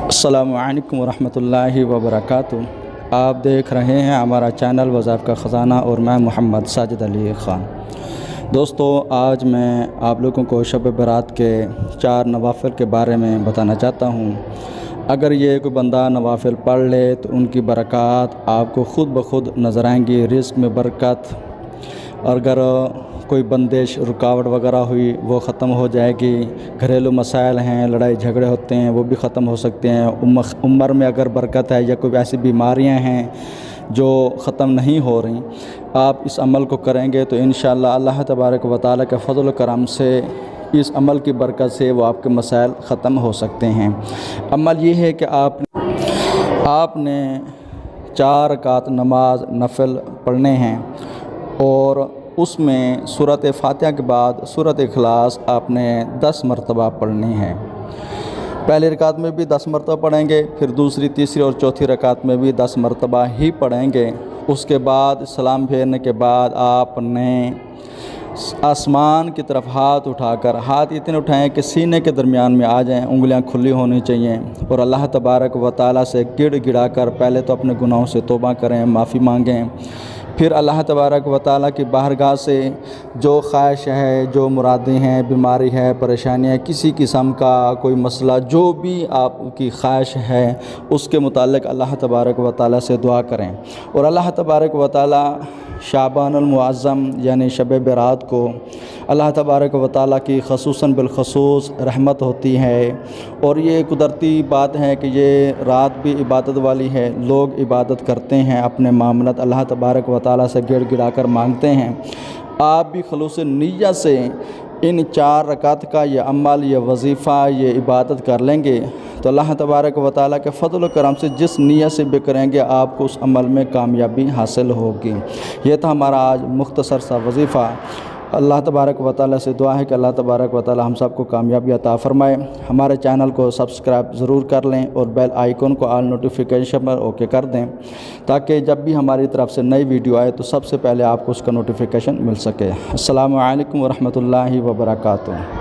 السلام علیکم ورحمۃ اللہ وبرکاتہ۔ آپ دیکھ رہے ہیں ہمارا چینل وظائف کا خزانہ اور میں محمد ساجد علی خان۔ دوستو، آج میں آپ لوگوں کو شب برات کے 4 نوافل کے بارے میں بتانا چاہتا ہوں۔ اگر یہ کوئی بندہ نوافل پڑھ لے تو ان کی برکات آپ کو خود بخود نظر آئیں گی، رزق میں برکت۔ اور اگر کوئی بندش رکاوٹ وغیرہ ہوئی وہ ختم ہو جائے گی، گھریلو مسائل ہیں، لڑائی جھگڑے ہوتے ہیں وہ بھی ختم ہو سکتے ہیں، عمر میں اگر برکت ہے یا کوئی ایسی بیماریاں ہیں جو ختم نہیں ہو رہی، آپ اس عمل کو کریں گے تو انشاءاللہ اللہ تبارک و تعالیٰ کے فضل و کرم سے اس عمل کی برکت سے وہ آپ کے مسائل ختم ہو سکتے ہیں۔ عمل یہ ہے کہ آپ نے 4 رکعت نماز نفل پڑھنے ہیں اور اس میں سورۃ فاتحہ کے بعد سورۃ اخلاص آپ نے 10 مرتبہ پڑھنی ہے۔ پہلی رکعت میں بھی 10 مرتبہ پڑھیں گے، پھر دوسری، تیسری اور چوتھی رکعت میں بھی 10 مرتبہ ہی پڑھیں گے۔ اس کے بعد سلام پھیرنے کے بعد آپ نے آسمان کی طرف ہاتھ اٹھا کر، ہاتھ اتنے اٹھائیں کہ سینے کے درمیان میں آ جائیں، انگلیاں کھلی ہونی چاہیے، اور اللہ تبارک و تعالیٰ سے گڑ گڑا کر پہلے تو اپنے گناہوں سے توبہ کریں، معافی مانگیں، پھر اللہ تبارک و تعالیٰ کی بارگاہ سے جو خواہش ہے، جو مرادیں ہیں، بیماری ہے، پریشانی ہے، کسی قسم کا کوئی مسئلہ، جو بھی آپ کی خواہش ہے اس کے متعلق اللہ تبارک و تعالیٰ سے دعا کریں۔ اور اللہ تبارک و تعالیٰ شعبان المعظم یعنی شب برات کو اللہ تبارک و تعالیٰ کی خصوصاً بالخصوص رحمت ہوتی ہے، اور یہ قدرتی بات ہے کہ یہ رات بھی عبادت والی ہے، لوگ عبادت کرتے ہیں، اپنے معاملات اللہ تبارک و تعالیٰ سے گڑ گڑا کر مانگتے ہیں۔ آپ بھی خلوص نیت سے ان 4 رکعت کا یہ عمل، یہ وظیفہ، یہ عبادت کر لیں گے تو اللہ تبارک و تعالیٰ کے فضل و کرم سے جس نیت سے بھی کریں گے آپ کو اس عمل میں کامیابی حاصل ہوگی۔ یہ تھا ہمارا آج مختصر سا وظیفہ۔ اللہ تبارک و تعالیٰ سے دعا ہے کہ اللہ تبارک و تعالیٰ ہم سب کو کامیابی عطا فرمائے۔ ہمارے چینل کو سبسکرائب ضرور کر لیں اور بیل آئیکن کو آل نوٹیفیکیشن پر اوکے کر دیں، تاکہ جب بھی ہماری طرف سے نئی ویڈیو آئے تو سب سے پہلے آپ کو اس کا نوٹیفیکیشن مل سکے۔ السلام علیکم ورحمۃ اللہ وبرکاتہ۔